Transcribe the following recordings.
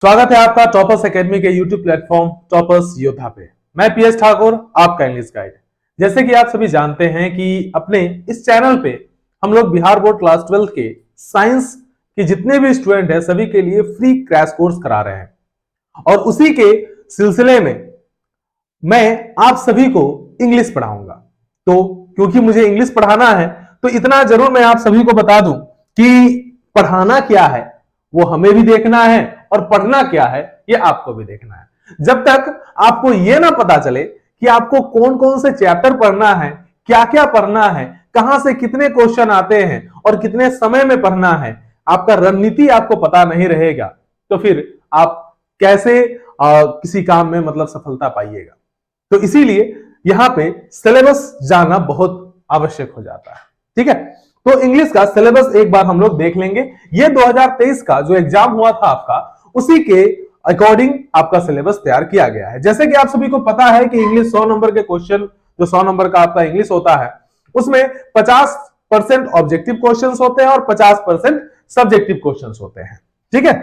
स्वागत है आपका टॉपर्स एकेडमी के यूट्यूब प्लेटफॉर्म टॉपर्स योद्धा पे। मैं पीएस ठाकुर, आपका इंग्लिश गाइड। जैसे कि आप सभी जानते हैं कि अपने इस चैनल पे हम लोग बिहार बोर्ड क्लास 12 के साइंस के जितने भी स्टूडेंट हैं सभी के लिए फ्री क्रैश कोर्स करा रहे हैं, और उसी के सिलसिले में मैं आप सभी को इंग्लिश पढ़ाऊंगा। तो क्योंकि मुझे इंग्लिश पढ़ाना है तो इतना जरूर मैं आप सभी को बता दूं कि पढ़ाना क्या है वो हमें भी देखना है और पढ़ना क्या है ये आपको भी देखना है। जब तक आपको ये ना पता चले कि आपको कौन कौन से चैप्टर पढ़ना है, क्या क्या पढ़ना है, कहां से कितने क्वेश्चन आते हैं और कितने समय में पढ़ना है, आपका रणनीति आपको पता नहीं रहेगा तो फिर आप कैसे किसी काम में मतलब सफलता पाइएगा। तो इसीलिए यहां पे सिलेबस जानना बहुत आवश्यक हो जाता है। ठीक है, तो इंग्लिश का सिलेबस एक बार हम लोग देख लेंगे। ये 2023 का जो एग्जाम हुआ था आपका, उसी के अकॉर्डिंग आपका सिलेबस तैयार किया गया है। जैसे कि आप सभी को पता है कि इंग्लिश 100 नंबर के क्वेश्चन, जो 100 नंबर का आपका इंग्लिश होता है, उसमें 50% ऑब्जेक्टिव क्वेश्चंस होते हैं और 50% सब्जेक्टिव क्वेश्चंस होते हैं। ठीक है,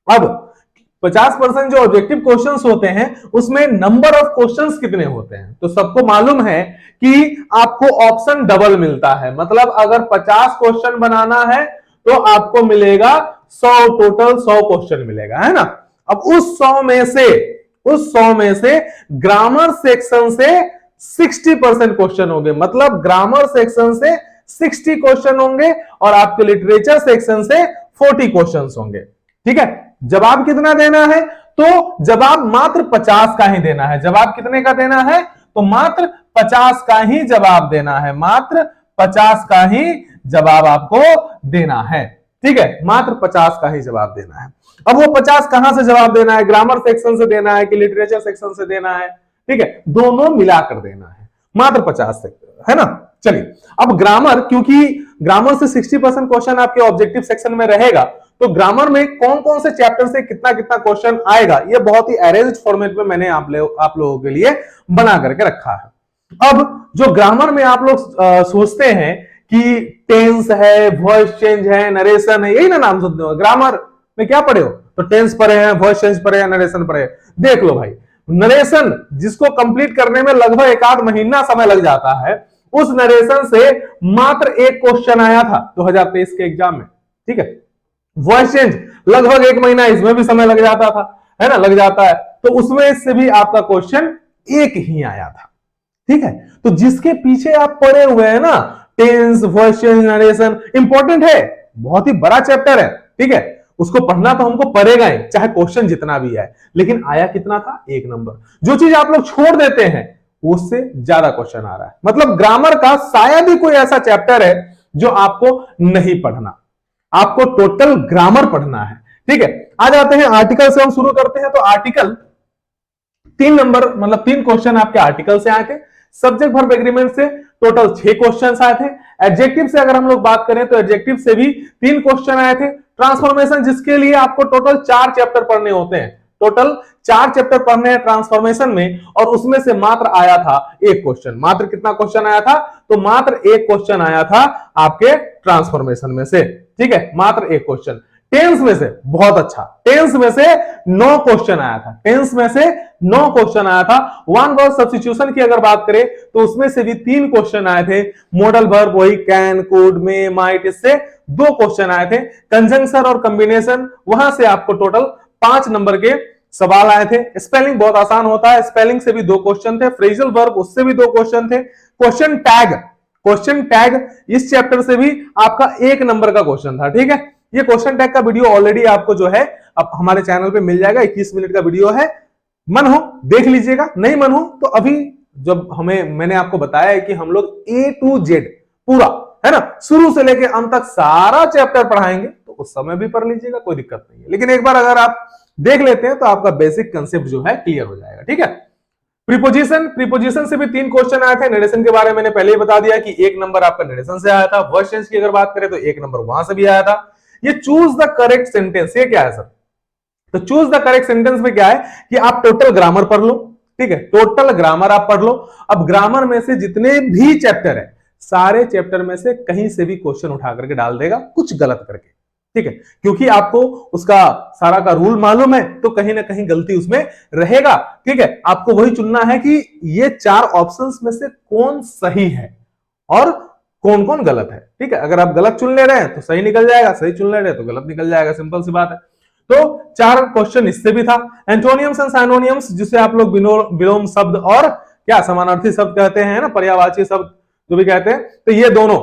अब 50% जो ऑब्जेक्टिव क्वेश्चंस होते हैं उसमें नंबर ऑफ क्वेश्चंस कितने होते हैं, तो सबको मालूम है कि आपको ऑप्शन डबल मिलता है। मतलब अगर 50 क्वेश्चन बनाना है तो आपको मिलेगा 100, टोटल 100 क्वेश्चन मिलेगा, है ना। अब उस 100 में से ग्रामर सेक्शन से 60% क्वेश्चन होंगे, मतलब ग्रामर सेक्शन से 60 क्वेश्चन होंगे और आपके लिटरेचर सेक्शन से 40 क्वेश्चन होंगे। ठीक है, जवाब कितना देना है, तो जवाब मात्र 50 का ही देना है। जवाब कितने का देना है, तो मात्र 50 का ही जवाब देना है, मात्र 50 का ही जवाब आपको देना है। ठीक है, मात्र 50 का ही जवाब देना है। अब वो 50 कहां से जवाब देना है, ग्रामर सेक्शन से देना है कि लिटरेचर सेक्शन से देना है? ठीक है, दोनों मिलाकर देना है, मात्र 50 से, है ना। चलिए, अब ग्रामर, क्योंकि ग्रामर से 60% क्वेश्चन आपके ऑब्जेक्टिव सेक्शन में रहेगा, तो ग्रामर में कौन कौन से चैप्टर से कितना कितना क्वेश्चन आएगा ये बहुत ही अरेंज्ड फॉर्मेट में मैंने आप लोगों के लिए बना करके रखा है। अब जो ग्रामर में आप लोग सोचते हैं कि टेंस है, वॉइस चेंज है, नरेशन है, यही ना नाम सुनते हो। ग्रामर में क्या पढ़े हो, तो टेंस पढ़े हैं, वॉइस चेंज पढ़े हैं, नरेशन पढ़े हैं। देख लो भाई, नरेशन जिसको कंप्लीट करने में लगभग 1 आध महीना समय लग जाता है, उस नरेशन से मात्र एक क्वेश्चन आया था 2023 के एग्जाम में। ठीक है, वॉइस चेंज लगभग 1 महीना, इसमें भी समय लग जाता था, है ना, लग जाता है, तो उसमें से भी आपका क्वेश्चन एक ही आया था। ठीक है, तो जिसके पीछे आप पड़े हुए हैं ना, tense, voice change, narration, important है, बहुत ही बड़ा चैप्टर है। ठीक है, उसको पढ़ना तो हमको पड़ेगा ही, चाहे क्वेश्चन जितना भी है, लेकिन आया कितना था, 1 नंबर। जो चीज आप लोग छोड़ देते हैं उससे ज्यादा क्वेश्चन आ रहा है। मतलब ग्रामर का शायद ही कोई ऐसा चैप्टर है जो आपको नहीं पढ़ना, आपको टोटल ग्रामर पढ़ना है। ठीक है, आ जाते हैं आर्टिकल से, हम शुरू करते हैं। तो आर्टिकल 3 नंबर, मतलब 3 क्वेश्चन आपके आर्टिकल से आए थे। सब्जेक्ट वर्ब एग्रीमेंट से टोटल 6 क्वेश्चन आए थे। एडजेक्टिव से अगर हम लोग बात करें तो एडजेक्टिव से भी 3 क्वेश्चन आए थे। ट्रांसफॉर्मेशन, जिसके लिए आपको टोटल 4 चैप्टर पढ़ने होते हैं, टोटल 4 चैप्टर पढ़ने हैं ट्रांसफॉर्मेशन में, और उसमें से मात्र आया था 1 क्वेश्चन। मात्र कितना क्वेश्चन आया था, तो मात्र 1 क्वेश्चन आया था आपके ट्रांसफॉर्मेशन में से। ठीक है, मात्र 1 क्वेश्चन। टेंस में से बहुत अच्छा, टेंस में से 9 क्वेश्चन आया था, टेंस में से 9 क्वेश्चन आया था। वन वर्ड सब्स्टिट्यूशन की अगर बात करें तो उसमें से भी 3 क्वेश्चन आए थे। मॉडल वर्ब वही कैन, कुड, मे, माइट, इससे 2 क्वेश्चन आए थे। कंजंक्शन और कॉम्बिनेशन, वहां से आपको टोटल 5 नंबर के सवाल आए थे। स्पेलिंग बहुत आसान होता है, स्पेलिंग से भी 2 क्वेश्चन थे। फ्रेजल वर्ब, उससे भी 2 क्वेश्चन थे। क्वेश्चन टैग इस चैप्टर से भी आपका 1 नंबर का क्वेश्चन था। ठीक है, ये क्वेश्चन टैग का वीडियो ऑलरेडी आपको जो है अब हमारे चैनल पे मिल जाएगा। 21 मिनट का वीडियो है, मन हो देख लीजिएगा, नहीं मन हो तो अभी जब मैंने आपको बताया है कि हम लोग A to Z पूरा, है ना, शुरू से लेके अंत तक सारा चैप्टर पढ़ाएंगे, तो उस समय भी पढ़ लीजिएगा, कोई दिक्कत नहीं है। लेकिन एक बार अगर आप देख लेते हैं तो आपका बेसिक कंसेप्ट जो है क्लियर हो जाएगा। ठीक है, प्रीपोजिशन से भी 3 क्वेश्चन आए थे। नरेशन के बारे में मैंने पहले ही बता दिया कि 1 नंबर आपका नरेशन से आया था। वर्ड चेंज की अगर बात करें तो 1 नंबर वहां से भी आया था। ये चूज द करेक्ट सेंटेंस, ये क्या है सर, तो चूज द करेक्ट सेंटेंस में क्या है कि आप टोटल ग्रामर पढ़ लो। ठीक है, टोटल ग्रामर आप पढ़ लो। अब ग्रामर में से जितने भी चैप्टर है, सारे चैप्टर में से कहीं से भी क्वेश्चन उठा करके डाल देगा कुछ गलत करके। ठीक है, क्योंकि आपको उसका सारा का रूल मालूम है तो कहीं ना कहीं गलती उसमें रहेगा। ठीक है, आपको वही चुनना है कि ये 4 ऑप्शंस में से कौन सही है और कौन कौन गलत है। ठीक है, अगर आप गलत चुन ले रहे हैं तो सही निकल जाएगा, सही चुन ले रहे हैं तो गलत निकल जाएगा, सिंपल सी बात है। तो 4 क्वेश्चन इससे भी था। एंटोनियम्स एंड साइनोनियम्स, जिसे आप लोग विलोम शब्द और क्या समानार्थी शब्द कहते हैं ना, पर्यायवाची शब्द जो भी कहते हैं, तो ये दोनों,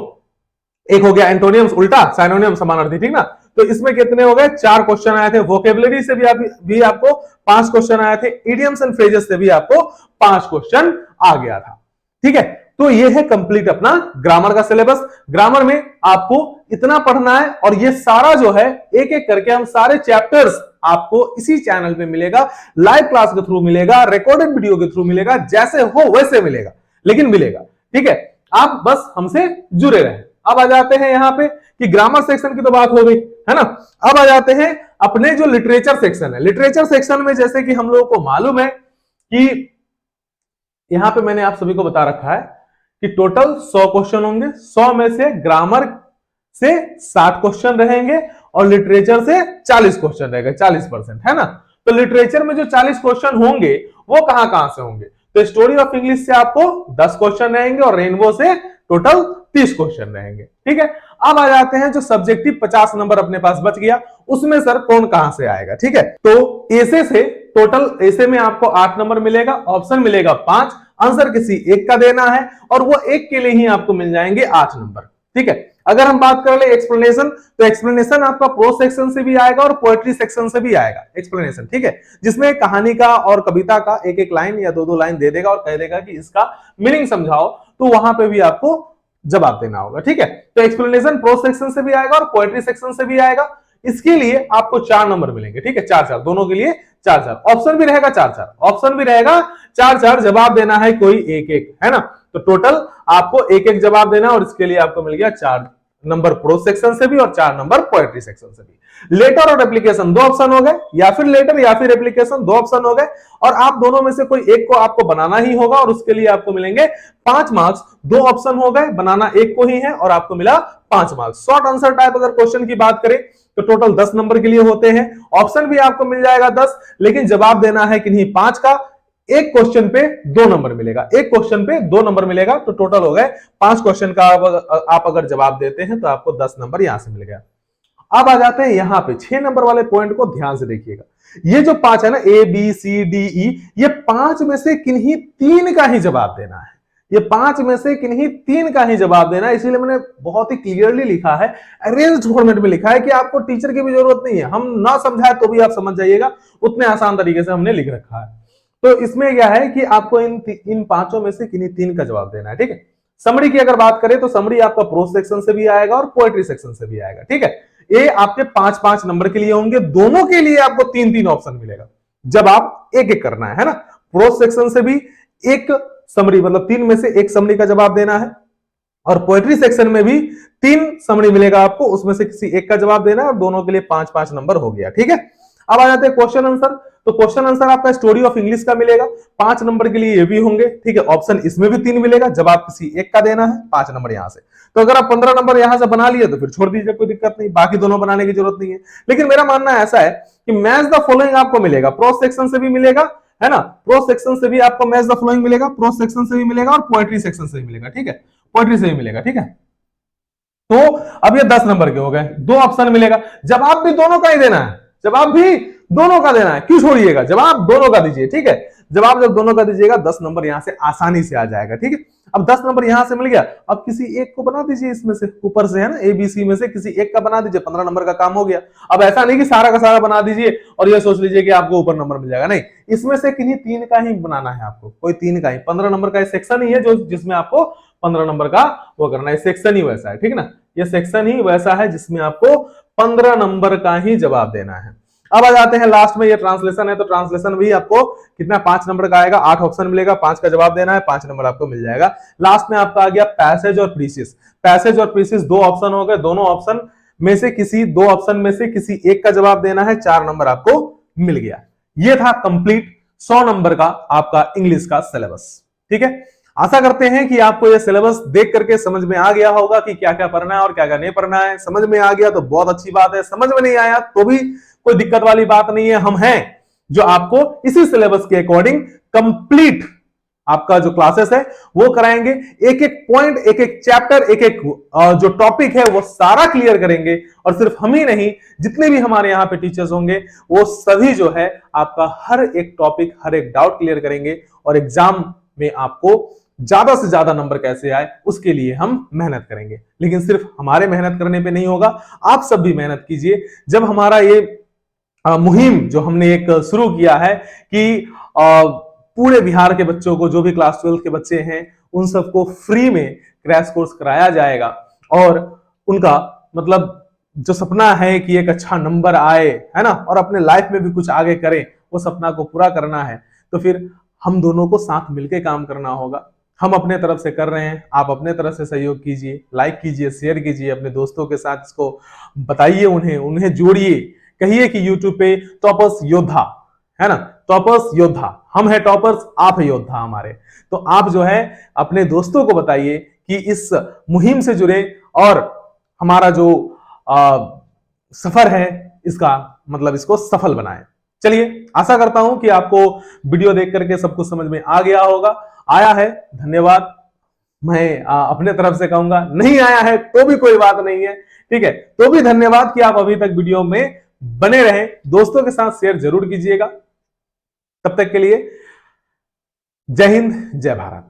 एक हो गया एंटोनियम्स उल्टा, साइनोनियम समानार्थी, ठीक ना। तो इसमें कितने हो गए, 4 क्वेश्चन आए थे। वोकेबलरी से भी आपको 5 क्वेश्चन आए थे। इडियम्स एंड फ्रेजेस से भी आपको 5 क्वेश्चन आ गया था। ठीक है, तो ये है कंप्लीट अपना ग्रामर का सिलेबस। ग्रामर में आपको इतना पढ़ना है और ये सारा जो है एक एक करके हम सारे चैप्टर्स आपको इसी चैनल पे मिलेगा, लाइव क्लास के थ्रू मिलेगा, रिकॉर्डेड वीडियो के थ्रू मिलेगा, जैसे हो वैसे मिलेगा, लेकिन मिलेगा। ठीक है, आप बस हमसे जुड़े रहें। अब आ जाते हैं यहां पे कि ग्रामर सेक्शन की तो बात हो गई है ना। अब आ जाते हैं अपने जो लिटरेचर सेक्शन है। लिटरेचर सेक्शन में जैसे कि हम लोगों को मालूम है कि यहां पे मैंने आप सभी को बता रखा है कि टोटल 100 क्वेश्चन होंगे। 100 में से ग्रामर से 60 क्वेश्चन रहेंगे और लिटरेचर से 40 क्वेश्चन रहेगा, 40%, है ना। तो लिटरेचर में जो 40 क्वेश्चन होंगे वो कहां कहां से होंगे, तो स्टोरी ऑफ इंग्लिश से आपको 10 क्वेश्चन रहेंगे और रेनबो से टोटल 30 क्वेश्चन रहेंगे। ठीक है, अब आ जाते हैं जो सब्जेक्टिव 50 नंबर अपने पास बच गया, उसमें सर कौन कहां से आएगा। ठीक है, तो ऐसे से टोटल ऐसे में आपको 8 नंबर मिलेगा, ऑप्शन मिलेगा 5, आंसर किसी एक का देना है और वो एक के लिए ही आपको मिल जाएंगे 8 नंबर। ठीक है, अगर हम बात कर ले एक्सप्लेनेशन, तो एक्सप्लेनेशन आपका प्रोज सेक्शन से भी आएगा और पोएट्री सेक्शन से भी आएगा एक्सप्लेनेशन। ठीक है, जिसमें कहानी का और कविता का एक एक लाइन या दो दो लाइन दे देगा और कह देगा कि इसका मीनिंग समझाओ, तो वहां पे भी आपको जवाब देना होगा। ठीक है, तो एक्सप्लेनेशन प्रोज सेक्शन से भी आएगा और पोएट्री सेक्शन से भी आएगा। इसके लिए आपको 4 नंबर मिलेंगे। ठीक है, 4-4 दोनों के लिए 4-4, ऑप्शन भी रहेगा 4-4, ऑप्शन भी रहेगा 4-4, जवाब देना है कोई एक एक, है ना। तो टोटल आपको एक एक जवाब देना और इसके लिए आपको मिल गया 4 नंबर प्रोज सेक्शन से भी और 4 नंबर पोएट्री सेक्शन से भी। लेटर और एप्लीकेशन 2 ऑप्शन हो गए, या फिर लेटर या फिर एप्लीकेशन 2 ऑप्शन हो गए और आप दोनों में से कोई एक को आपको बनाना ही होगा और उसके लिए आपको मिलेंगे 5 मार्क्स। 2 ऑप्शन हो गए, बनाना एक को ही है और आपको मिला 5 मार्क्स। शॉर्ट आंसर टाइप अगर क्वेश्चन की बात करें तो टोटल 10 नंबर के लिए होते हैं। ऑप्शन भी आपको मिल जाएगा 10, लेकिन जवाब देना है किन्हीं 5 का। एक क्वेश्चन पे 2 नंबर मिलेगा, एक क्वेश्चन पे 2 नंबर मिलेगा, तो टोटल हो गए 5 क्वेश्चन का आप अगर जवाब देते हैं तो आपको 10 नंबर यहां से मिल गया। अब आ जाते हैं यहां पे 6 नंबर वाले पॉइंट को ध्यान से देखिएगा। ये जो 5 है ना, A B C D E, ये 5 में से किन्हीं 3 का ही जवाब देना है। ये 5 में से किन्हीं 3 का ही जवाब देना है, इसीलिए मैंने बहुत ही क्लियरली लिखा है, अरेंज्ड फॉर्मेट में लिखा है कि आपको टीचर की भी जरूरत नहीं है, हम ना समझाए तो भी आप समझ जाइएगा, उतने आसान तरीके से हमने लिख रखा है। तो इसमें क्या है कि आपको इन 5 में से किन्हीं 3 का जवाब देना है। ठीक है, समरी की अगर बात करें तो समरी आपका प्रोज सेक्शन से भी आएगा और पोएट्री सेक्शन से भी आएगा। ठीक है, ये आपके 5-5 नंबर के लिए होंगे, दोनों के लिए आपको 3-3 ऑप्शन मिलेगा, जवाब एक एक करना है ना। प्रोज सेक्शन से भी एक समरी, मतलब 3 में से एक समरी का जवाब देना है और पोएट्री सेक्शन में भी 3 समरी मिलेगा आपको, उसमें से किसी एक का जवाब देना है और दोनों के लिए 5-5 नंबर हो गया। ठीक है, अब आ जाते हैं क्वेश्चन आंसर। तो क्वेश्चन आंसर आपका स्टोरी ऑफ इंग्लिश का मिलेगा, 5 नंबर के लिए ये भी होंगे। ठीक है, ऑप्शन इसमें भी 3 मिलेगा, जवाब किसी एक का देना है, 5 नंबर यहां से। तो अगर आप 15 नंबर यहां से बना लिए तो फिर छोड़ दीजिए, कोई दिक्कत नहीं, बाकी दोनों बनाने की जरूरत नहीं है। लेकिन मेरा मानना ऐसा है कि मैच द फॉलोइंग आपको मिलेगा, प्रोज सेक्शन से भी मिलेगा, है ना, प्रोज सेक्शन से भी आपको मैच द फॉलोइंग मिलेगा, प्रोज सेक्शन से भी मिलेगा और पोएट्री सेक्शन से भी मिलेगा। ठीक है, पोएट्री से भी मिलेगा। ठीक है, तो अब ये 10 नंबर के हो गए, 2 ऑप्शन मिलेगा, जवाब भी दोनों का ही देना है, जवाब भी दोनों का देना है, क्यों छोड़िएगा, जवाब दोनों का दीजिए। ठीक है, जवाब जब दोनों का दीजिएगा 10 नंबर यहां से आसानी से आ जाएगा। ठीक है, अब 10 नंबर यहां से मिल गया, अब किसी एक को बना दीजिए इसमें से, ऊपर से, है ना, एबीसी में से किसी एक का बना दीजिए, 15 नंबर का काम हो गया। अब ऐसा नहीं कि सारा का सारा बना दीजिए और ये सोच लीजिए कि आपको ऊपर नंबर मिल जाएगा, नहीं, इसमें से किन्हीं 3 का ही बनाना है आपको, कोई 3 का ही। 15 नंबर का सेक्शन ही है जो जिसमें आपको 15 नंबर का वो करना है, सेक्शन ही वैसा है। ठीक ना, ये सेक्शन ही वैसा है जिसमें आपको 15 नंबर का ही जवाब देना है। अब आ जाते हैं लास्ट में, ये ट्रांसलेशन है, तो ट्रांसलेशन भी आपको कितना 5 नंबर का आएगा, 8 ऑप्शन मिलेगा, 5 का जवाब देना है, 5 नंबर आपको मिल जाएगा। लास्ट में आपका आ गया पैसेज और प्रीसिस। पैसेज और प्रीसिस 2 ऑप्शन हो गए, दोनों ऑप्शन में से किसी 2 ऑप्शन में से किसी एक का जवाब देना है, 4 नंबर आपको मिल गया। ये था कंप्लीट 100 नंबर का आपका इंग्लिश का सिलेबस। ठीक है, आशा करते हैं कि आपको यह सिलेबस देख करके समझ में आ गया होगा कि क्या क्या पढ़ना है और क्या क्या नहीं पढ़ना है। समझ में आ गया तो बहुत अच्छी बात है, समझ में नहीं आया तो भी कोई दिक्कत वाली बात नहीं है। हम हैं जो आपको इसी सिलेबस के अकॉर्डिंग कंप्लीट आपका जो क्लासेस है वो कराएंगे। एक एक पॉइंट, एक एक चैप्टर, एक एक जो टॉपिक है वो सारा क्लियर करेंगे। और सिर्फ हम ही नहीं, जितने भी हमारे यहाँ पे टीचर्स होंगे वो सभी जो है आपका हर एक टॉपिक, हर एक डाउट क्लियर करेंगे। और एग्जाम में आपको ज्यादा से ज्यादा नंबर कैसे आए उसके लिए हम मेहनत करेंगे। लेकिन सिर्फ हमारे मेहनत करने पे नहीं होगा, आप सब भी मेहनत कीजिए। जब हमारा ये मुहिम जो हमने एक शुरू किया है कि पूरे बिहार के बच्चों को, जो भी क्लास 12 के बच्चे हैं उन सबको फ्री में क्रैश कोर्स कराया जाएगा और उनका मतलब जो सपना है कि एक अच्छा नंबर आए, है ना, और अपने लाइफ में भी कुछ आगे करें, वो सपना को पूरा करना है, तो फिर हम दोनों को साथ मिलकर काम करना होगा। हम अपने तरफ से कर रहे हैं, आप अपने तरफ से सहयोग कीजिए, लाइक कीजिए, शेयर कीजिए, अपने दोस्तों के साथ इसको बताइए, उन्हें जोड़िए। कहिए कि यूट्यूब पे टॉपर्स योद्धा, है ना, टॉपर्स योद्धा, हम है टॉपर्स, आप है योद्धा हमारे। तो आप जो है अपने दोस्तों को बताइए कि इस मुहिम से जुड़े और हमारा जो सफर है इसका मतलब इसको सफल बनाए। चलिए, आशा करता हूं कि आपको वीडियो देख करके सब कुछ समझ में आ गया होगा। आया है धन्यवाद, मैं अपने तरफ से कहूंगा, नहीं आया है तो भी कोई बात नहीं है, ठीक है, तो भी धन्यवाद कि आप अभी तक वीडियो में बने रहें। दोस्तों के साथ शेयर जरूर कीजिएगा। तब तक के लिए जय हिंद, जय भारत।